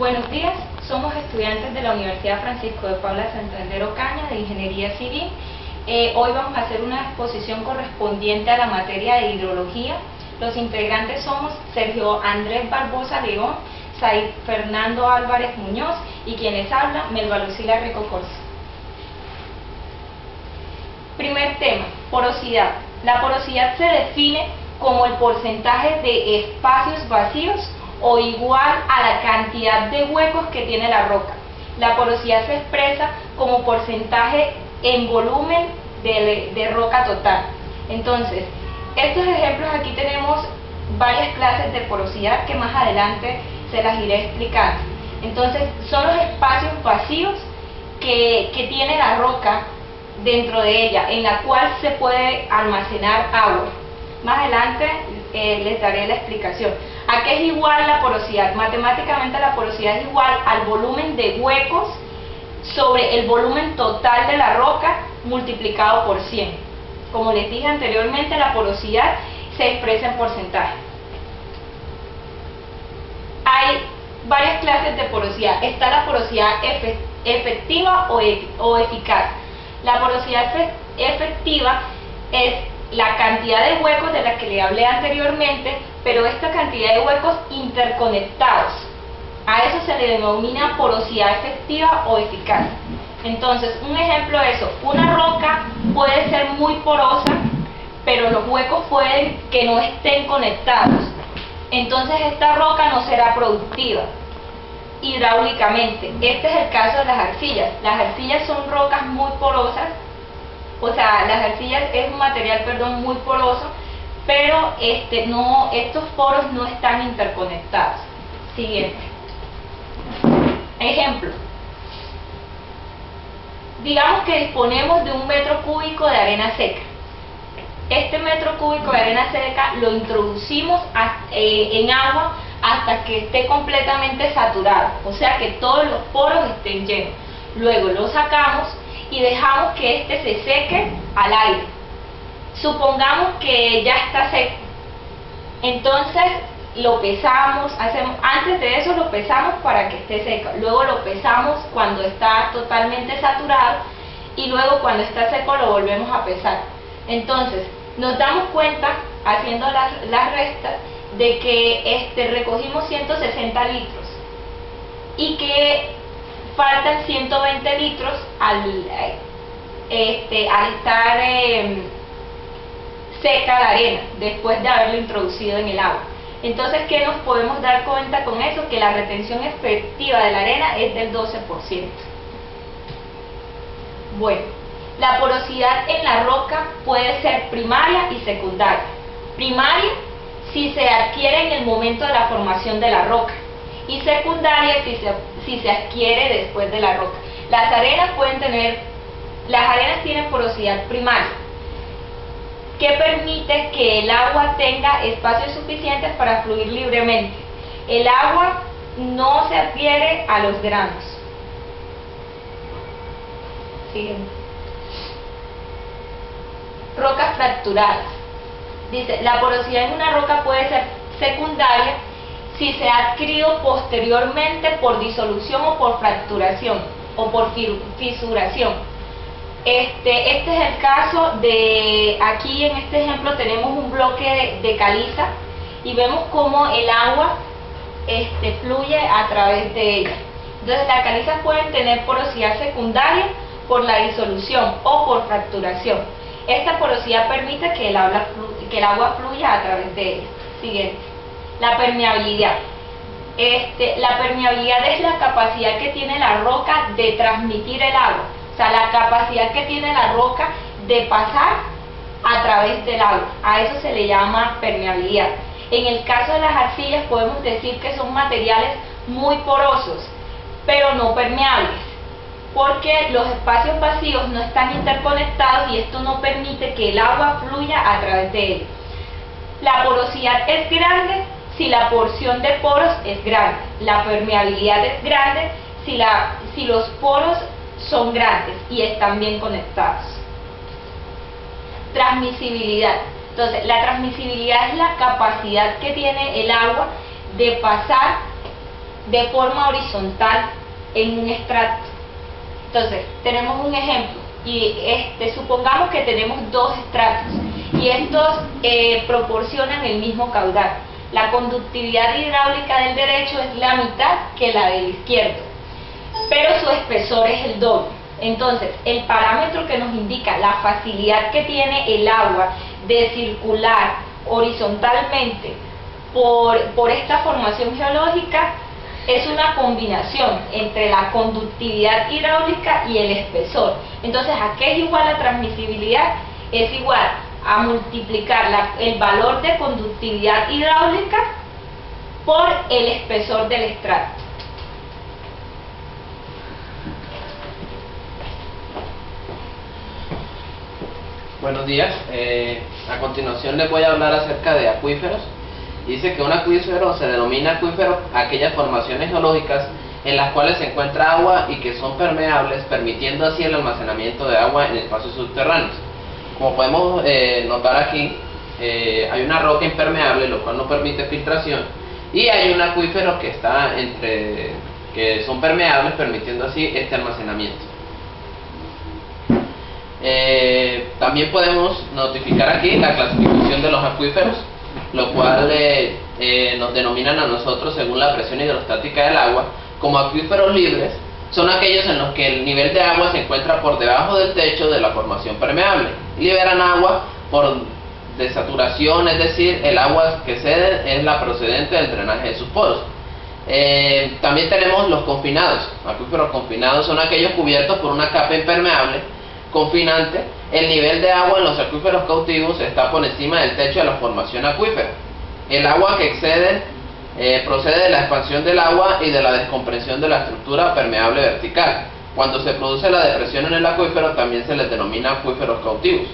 Buenos días, somos estudiantes de la Universidad Francisco de Paula Santander Ocaña de Ingeniería Civil. Hoy vamos a hacer una exposición correspondiente a la materia de hidrología. Los integrantes somos Sergio Andrés Barbosa León, Said Fernando Álvarez Muñoz y quienes hablan, Melba Lucila Rico Corso. Primer tema, porosidad. La porosidad se define como el porcentaje de espacios vacíos o igual a la cantidad de huecos que tiene la roca. La porosidad se expresa como porcentaje en volumen de roca total. Entonces, estos ejemplos aquí tenemos varias clases de porosidad que más adelante se las iré explicando. Entonces, son los espacios vacíos que tiene la roca dentro de ella, en la cual se puede almacenar agua. Más adelante les daré la explicación. ¿A qué es igual la porosidad? Matemáticamente la porosidad es igual al volumen de huecos sobre el volumen total de la roca multiplicado por 100. Como les dije anteriormente, la porosidad se expresa en porcentaje. Hay varias clases de porosidad. Está la porosidad efectiva o eficaz. La porosidad efectiva es la cantidad de huecos de la que le hablé anteriormente, pero esta cantidad de huecos interconectados. A eso se le denomina porosidad efectiva o eficaz. Entonces, un ejemplo de eso, una roca puede ser muy porosa, pero los huecos pueden que no estén conectados. Entonces, esta roca no será productiva hidráulicamente. Este es el caso de las arcillas. Las arcillas son rocas muy porosas. O sea, las arcillas es un material, muy poroso, pero estos poros no están interconectados. Siguiente. Ejemplo. Digamos que disponemos de 1 metro cúbico de arena seca. Este metro cúbico de arena seca lo introducimos en agua hasta que esté completamente saturado, o sea que todos los poros estén llenos. Luego lo sacamos y dejamos que este se seque al aire. Supongamos que ya está seco. Entonces lo pesamos, antes de eso lo pesamos para que esté seco. Luego lo pesamos cuando está totalmente saturado y luego cuando está seco lo volvemos a pesar. Entonces nos damos cuenta, haciendo las restas, de que recogimos 160 litros y que faltan 120 litros al estar seca la arena después de haberlo introducido en el agua. Entonces, ¿qué nos podemos dar cuenta con eso? Que la retención efectiva de la arena es del 12%. Bueno, la porosidad en la roca puede ser primaria y secundaria. Primaria si se adquiere en el momento de la formación de la roca, y secundaria si se adquiere después de la roca. Las arenas tienen porosidad primaria, que permite que el agua tenga espacios suficientes para fluir libremente. El agua no se adhiere a los granos. Siguiente. Rocas fracturadas. Dice, la porosidad en una roca puede ser secundaria si se ha adquirido posteriormente por disolución o por fracturación o por fisuración. Este es el caso de, aquí en este ejemplo tenemos un bloque de caliza y vemos cómo el agua fluye a través de ella. Entonces las calizas pueden tener porosidad secundaria por la disolución o por fracturación. Esta porosidad permite que el agua fluya a través de ella. Siguiente. La permeabilidad. La permeabilidad es la capacidad que tiene la roca de transmitir el agua. O sea, la capacidad que tiene la roca de pasar a través del agua. A eso se le llama permeabilidad. En el caso de las arcillas podemos decir que son materiales muy porosos, pero no permeables, porque los espacios vacíos no están interconectados y esto no permite que el agua fluya a través de ellos. La porosidad es grande si la porción de poros es grande. La permeabilidad es grande si los poros son grandes y están bien conectados. Transmisibilidad. Entonces, la transmisibilidad es la capacidad que tiene el agua de pasar de forma horizontal en un extracto. Entonces, tenemos un ejemplo, y supongamos que tenemos dos extractos, y estos proporcionan el mismo caudal. La conductividad hidráulica del derecho es la mitad que la del izquierdo, pero su espesor es el doble. Entonces, el parámetro que nos indica la facilidad que tiene el agua de circular horizontalmente por esta formación geológica es una combinación entre la conductividad hidráulica y el espesor. Entonces, ¿a qué es igual la transmisibilidad? Es igual a multiplicar el valor de conductividad hidráulica por el espesor del extracto. Buenos días, a continuación les voy a hablar acerca de acuíferos. Dice que un acuífero se denomina acuífero a aquellas formaciones geológicas en las cuales se encuentra agua y que son permeables, permitiendo así el almacenamiento de agua en espacios subterráneos. Como podemos notar aquí, hay una roca impermeable, lo cual no permite filtración, y hay un acuífero que está que son permeables, permitiendo así este almacenamiento. También podemos notificar aquí la clasificación de los acuíferos, lo cual nos denominan a nosotros, según la presión hidrostática del agua, como acuíferos libres. Son aquellos en los que el nivel de agua se encuentra por debajo del techo de la formación permeable. Liberan agua por desaturación, es decir, el agua que cede es la procedente del drenaje de sus poros. También tenemos los confinados. Acuíferos confinados son aquellos cubiertos por una capa impermeable confinante. El nivel de agua en los acuíferos cautivos está por encima del techo de la formación acuífera. El agua que excede procede de la expansión del agua y de la descompresión de la estructura permeable vertical. Cuando se produce la depresión en el acuífero, también se les denomina acuíferos cautivos.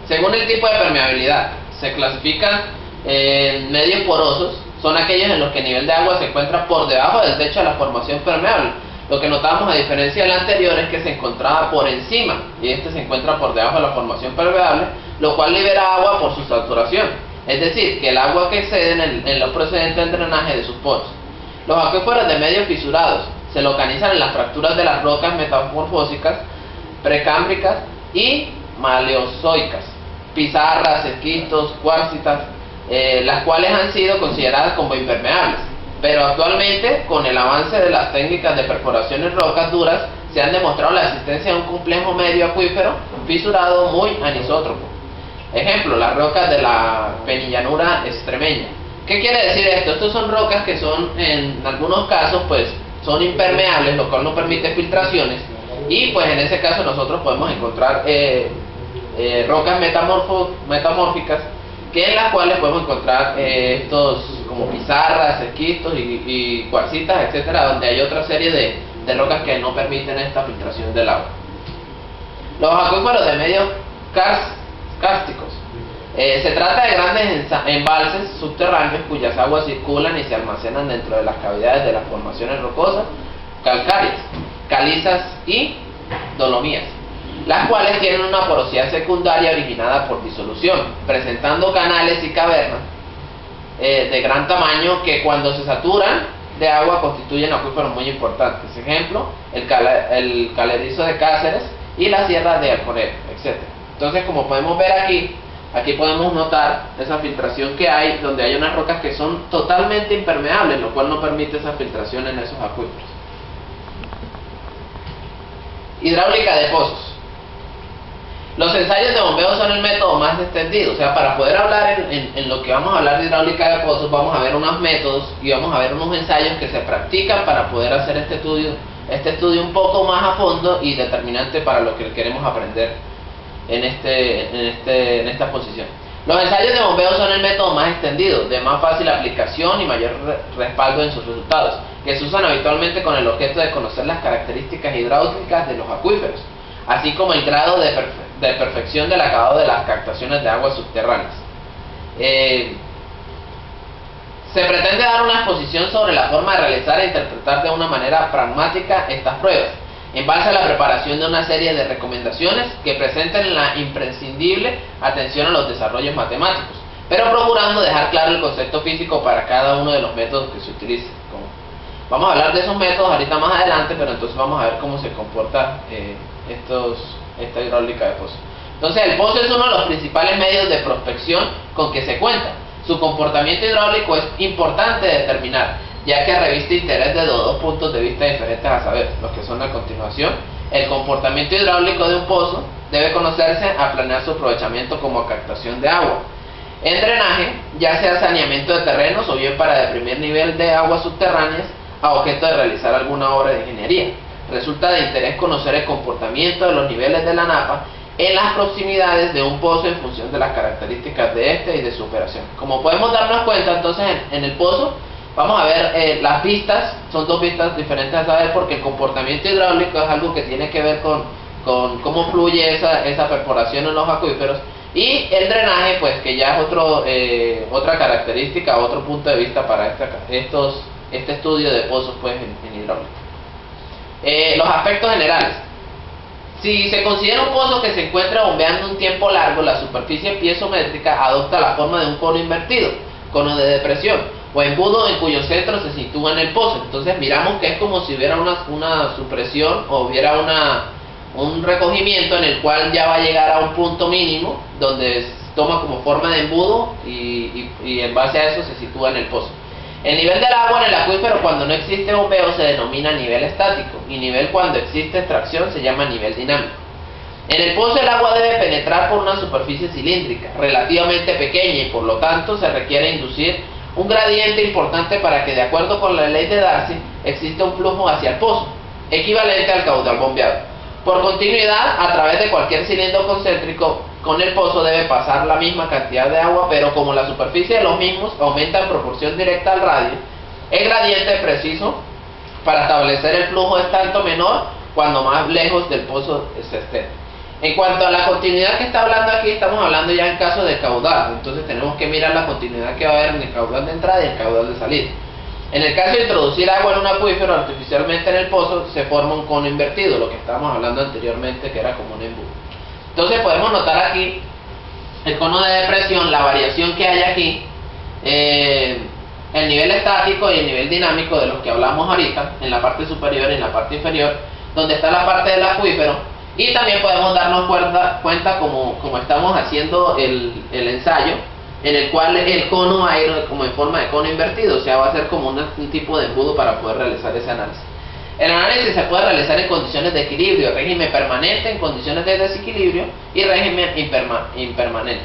Según el tipo de permeabilidad, se clasifican medios porosos. Son aquellos en los que el nivel de agua se encuentra por debajo del techo de la formación permeable. Lo que notamos, a diferencia del anterior, es que se encontraba por encima, y este se encuentra por debajo de la formación permeable, lo cual libera agua por su saturación. Es decir, que el agua que excede en lo procedente del drenaje de sus poros. Los acuíferos de medios fisurados se localizan en las fracturas de las rocas metamorfósicas, precámbricas y maleozoicas, pizarras, esquistos, cuarcitas, las cuales han sido consideradas como impermeables. Pero actualmente, con el avance de las técnicas de perforación en rocas duras, se han demostrado la existencia de un complejo medio acuífero fisurado muy anisótropo. Ejemplo, las rocas de la penillanura extremeña. ¿Qué quiere decir esto? Estos son rocas que son, en algunos casos, pues, son impermeables, lo cual no permite filtraciones, y pues en ese caso nosotros podemos encontrar rocas metamórficas, que en las cuales podemos encontrar estos como pizarras, esquistos y cuarcitas, etcétera, donde hay otra serie de rocas que no permiten esta filtración del agua. Los acuíferos de medios kársticos. Se trata de grandes embalses subterráneos cuyas aguas circulan y se almacenan dentro de las cavidades de las formaciones rocosas, calcáreas, calizas y dolomías, las cuales tienen una porosidad secundaria originada por disolución, presentando canales y cavernas de gran tamaño que, cuando se saturan de agua, constituyen acuíferos muy importantes. Ejemplo, el calerizo de Cáceres y la sierra de Alcoré, etc. Entonces, como podemos ver aquí podemos notar esa filtración que hay, donde hay unas rocas que son totalmente impermeables, lo cual no permite esa filtración en esos acuíferos. Hidráulica de pozos. Los ensayos de bombeo son el método más extendido. O sea, para poder hablar en lo que vamos a hablar de hidráulica de pozos, vamos a ver unos métodos y vamos a ver unos ensayos que se practican para poder hacer este estudio un poco más a fondo y determinante para lo que queremos aprender en esta exposición. Los ensayos de bombeo son el método más extendido, de más fácil aplicación y mayor respaldo en sus resultados, que se usan habitualmente con el objeto de conocer las características hidráulicas de los acuíferos, así como el grado de perfección del acabado de las captaciones de aguas subterráneas. Se pretende dar una exposición sobre la forma de realizar e interpretar de una manera pragmática estas pruebas, en base a la preparación de una serie de recomendaciones que presenten la imprescindible atención a los desarrollos matemáticos, pero procurando dejar claro el concepto físico para cada uno de los métodos que se utilicen. Vamos a hablar de esos métodos ahorita más adelante, pero entonces vamos a ver cómo se comporta esta hidráulica de pozo. Entonces el pozo es uno de los principales medios de prospección con que se cuenta. Su comportamiento hidráulico es importante de determinar, ya que reviste interés de dos puntos de vista diferentes, a saber, los que son a continuación. El comportamiento hidráulico de un pozo debe conocerse a planear su aprovechamiento como captación de agua. En drenaje, ya sea saneamiento de terrenos o bien para deprimir nivel de aguas subterráneas a objeto de realizar alguna obra de ingeniería. Resulta de interés conocer el comportamiento de los niveles de la napa en las proximidades de un pozo en función de las características de este y de su operación. Como podemos darnos cuenta, entonces en el pozo vamos a ver las vistas, son dos vistas diferentes a saber, porque el comportamiento hidráulico es algo que tiene que ver con cómo fluye esa perforación en los acuíferos, y el drenaje, pues que ya es otra característica, otro punto de vista para este estudio de pozos, pues en hidráulica. Los aspectos generales. Si se considera un pozo que se encuentra bombeando un tiempo largo, la superficie piezométrica adopta la forma de un cono invertido, cono de depresión, o embudo en cuyo centro se sitúa en el pozo. Entonces miramos que es como si hubiera una supresión o hubiera un recogimiento en el cual ya va a llegar a un punto mínimo donde toma como forma de embudo y en base a eso se sitúa en el pozo. El nivel del agua en el acuífero cuando no existe bombeo se denomina nivel estático, y nivel cuando existe extracción se llama nivel dinámico. En el pozo el agua debe penetrar por una superficie cilíndrica relativamente pequeña y por lo tanto se requiere inducir un gradiente importante para que, de acuerdo con la ley de Darcy, exista un flujo hacia el pozo, equivalente al caudal bombeado. Por continuidad, a través de cualquier cilindro concéntrico con el pozo debe pasar la misma cantidad de agua, pero como la superficie de los mismos aumenta en proporción directa al radio, el gradiente preciso para establecer el flujo es tanto menor cuando más lejos del pozo se esté. En cuanto a la continuidad que está hablando aquí, estamos hablando ya en caso de caudal, entonces tenemos que mirar la continuidad que va a haber en el caudal de entrada y el caudal de salida. En el caso de introducir agua en un acuífero artificialmente en el pozo, se forma un cono invertido, lo que estábamos hablando anteriormente, que era como un embudo. Entonces podemos notar aquí el cono de depresión, la variación que hay aquí, el nivel estático y el nivel dinámico de los que hablamos ahorita, en la parte superior y en la parte inferior, donde está la parte del acuífero, y también podemos darnos cuenta como estamos haciendo el ensayo, en el cual el cono va a ir como en forma de cono invertido, o sea, va a ser como un tipo de embudo para poder realizar ese análisis. El análisis se puede realizar en condiciones de equilibrio, régimen permanente, en condiciones de desequilibrio y régimen impermanente.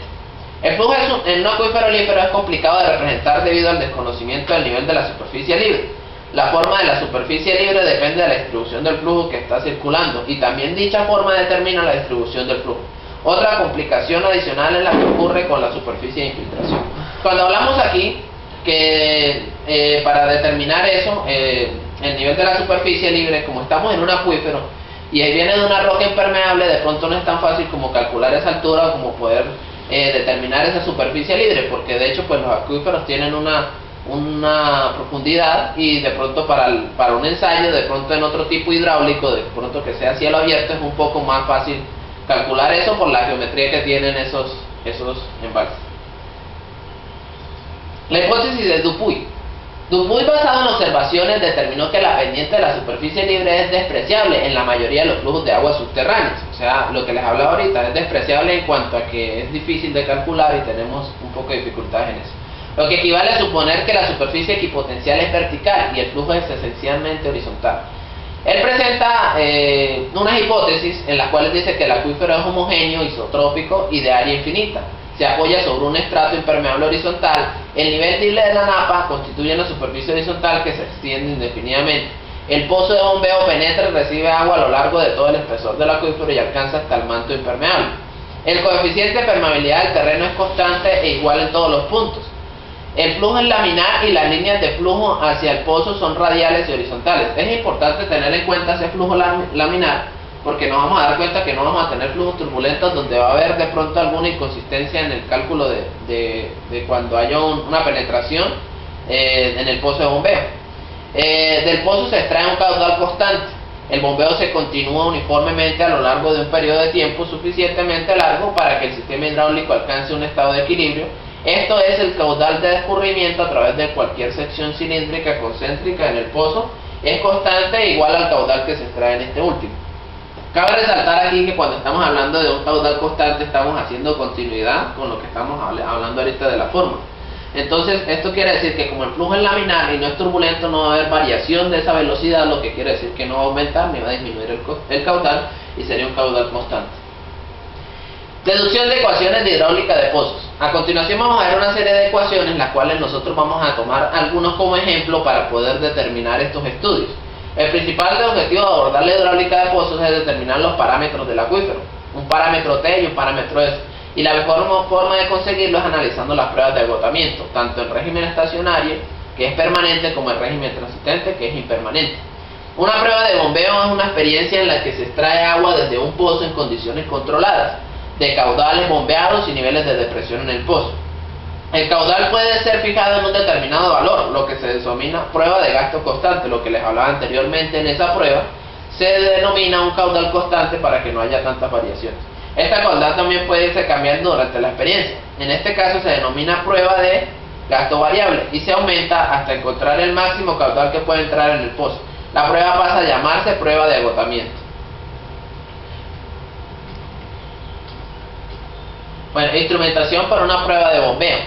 El flujo en un acuífero olífero es complicado de representar debido al desconocimiento del nivel de la superficie libre. La forma de la superficie libre depende de la distribución del flujo que está circulando, y también dicha forma determina la distribución del flujo. Otra complicación adicional es la que ocurre con la superficie de infiltración. Cuando hablamos aquí que para determinar eso, el nivel de la superficie libre, como estamos en un acuífero y ahí viene de una roca impermeable, de pronto no es tan fácil como calcular esa altura o como poder determinar esa superficie libre, porque de hecho pues los acuíferos tienen una profundidad, y de pronto para un ensayo, de pronto en otro tipo hidráulico, de pronto que sea cielo abierto, es un poco más fácil calcular eso por la geometría que tienen esos embalses. La hipótesis de Dupuy. Dupuy, basado en observaciones, determinó que la pendiente de la superficie libre es despreciable en la mayoría de los flujos de agua subterráneos. O sea, lo que les hablaba ahorita es despreciable en cuanto a que es difícil de calcular y tenemos un poco de dificultades en eso. Lo que equivale a suponer que la superficie equipotencial es vertical y el flujo es esencialmente horizontal. Él presenta unas hipótesis en las cuales dice que el acuífero es homogéneo, isotrópico y de área infinita. Se apoya sobre un estrato impermeable horizontal. El nivel de la napa constituye una superficie horizontal que se extiende indefinidamente. El pozo de bombeo penetra y recibe agua a lo largo de todo el espesor del acuífero y alcanza hasta el manto impermeable. El coeficiente de permeabilidad del terreno es constante e igual en todos los puntos. El flujo es laminar y las líneas de flujo hacia el pozo son radiales y horizontales. Es importante tener en cuenta ese flujo laminar, porque nos vamos a dar cuenta que no vamos a tener flujos turbulentos donde va a haber de pronto alguna inconsistencia en el cálculo de cuando haya una penetración en el pozo de bombeo. Del pozo se extrae un caudal constante. El bombeo se continúa uniformemente a lo largo de un periodo de tiempo suficientemente largo para que el sistema hidráulico alcance un estado de equilibrio Esto es el caudal de escurrimiento a través de cualquier sección cilíndrica concéntrica en el pozo. Es constante e igual al caudal que se extrae en este último. Cabe resaltar aquí que cuando estamos hablando de un caudal constante estamos haciendo continuidad con lo que estamos hablando ahorita de la forma. Entonces esto quiere decir que como el flujo es laminar y no es turbulento, no va a haber variación de esa velocidad, lo que quiere decir que no va a aumentar ni va a disminuir el caudal y sería un caudal constante. Deducción de ecuaciones de hidráulica de pozos. A continuación vamos a ver una serie de ecuaciones las cuales nosotros vamos a tomar algunos como ejemplo para poder determinar estos estudios. El principal objetivo de abordar la hidráulica de pozos es determinar los parámetros del acuífero, un parámetro T y un parámetro S. Y la mejor forma de conseguirlo es analizando las pruebas de agotamiento, tanto en régimen estacionario, que es permanente, como en régimen transitente, que es impermanente. Una prueba de bombeo es una experiencia en la que se extrae agua desde un pozo en condiciones controladas, de caudales bombeados y niveles de depresión en el pozo. El caudal puede ser fijado en un determinado valor, lo que se denomina prueba de gasto constante. Lo que les hablaba anteriormente, en esa prueba se denomina un caudal constante para que no haya tantas variaciones. Esta caudal también puede irse cambiando durante la experiencia. En este caso se denomina prueba de gasto variable y se aumenta hasta encontrar el máximo caudal que puede entrar en el pozo. La prueba pasa a llamarse prueba de agotamiento. Bueno, instrumentación para una prueba de bombeo.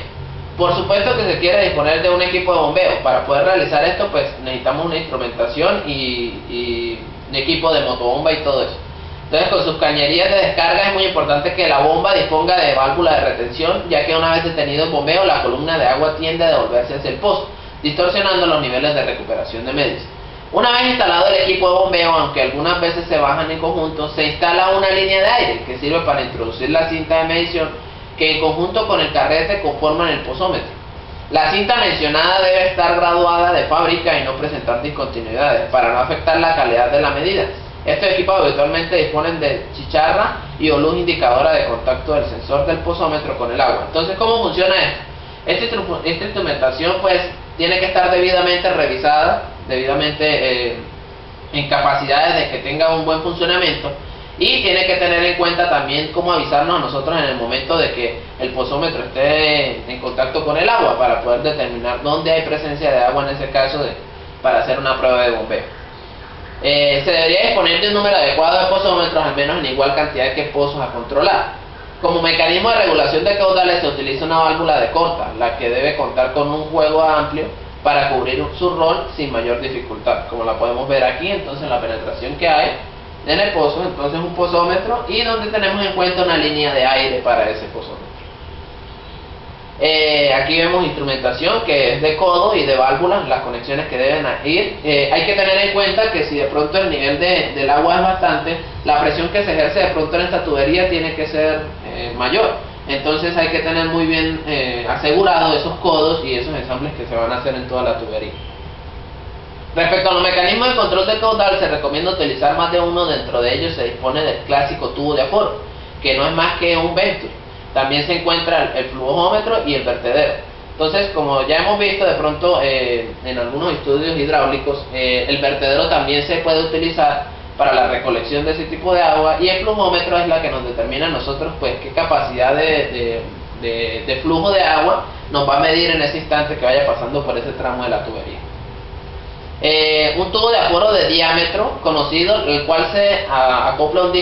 Por supuesto que se quiere disponer de un equipo de bombeo. Para poder realizar esto, pues necesitamos una instrumentación y un equipo de motobomba y todo eso. Entonces, con sus cañerías de descarga es muy importante que la bomba disponga de válvula de retención, ya que una vez detenido el bombeo, la columna de agua tiende a devolverse hacia el pozo, distorsionando los niveles de recuperación de medios. Una vez instalado el equipo de bombeo, aunque algunas veces se bajan en conjunto, se instala una línea de aire que sirve para introducir la cinta de medición que en conjunto con el carrete conforman el pozómetro. La cinta mencionada debe estar graduada de fábrica y no presentar discontinuidades para no afectar la calidad de la medida. Estos equipos habitualmente disponen de chicharra y o luz indicadora de contacto del sensor del pozómetro con el agua. Entonces, ¿cómo funciona esto? Esta instrumentación pues tiene que estar debidamente revisada, debidamente en capacidades de que tenga un buen funcionamiento, y tiene que tener en cuenta también cómo avisarnos a nosotros en el momento de que el pozómetro esté en contacto con el agua, para poder determinar dónde hay presencia de agua en ese caso para hacer una prueba de bombeo. Se debería disponer de un número adecuado de pozómetros, al menos en igual cantidad que pozos a controlar. Como mecanismo de regulación de caudales se utiliza una válvula de corta, la que debe contar con un juego amplio para cubrir su rol sin mayor dificultad, como la podemos ver aquí. Entonces la penetración que hay en el pozo, entonces un pozómetro, y donde tenemos en cuenta una línea de aire para ese pozómetro. Aquí vemos instrumentación que es de codo y de válvulas, las conexiones que deben ir. Hay que tener en cuenta que si de pronto el nivel del agua es bastante, la presión que se ejerce de pronto en esta tubería tiene que ser mayor. Entonces hay que tener muy bien asegurado esos codos y esos ensambles que se van a hacer en toda la tubería. Respecto a los mecanismos de control de caudal, se recomienda utilizar más de uno. Dentro de ellos se dispone del clásico tubo de aforo, que no es más que un Venturi. También se encuentra el flujómetro y el vertedero. Entonces, como ya hemos visto de pronto en algunos estudios hidráulicos, el vertedero también se puede utilizar para la recolección de ese tipo de agua, y el flujómetro es la que nos determina a nosotros pues qué capacidad de flujo de agua nos va a medir en ese instante que vaya pasando por ese tramo de la tubería. Un tubo de aforo de diámetro conocido, el cual se acopla a un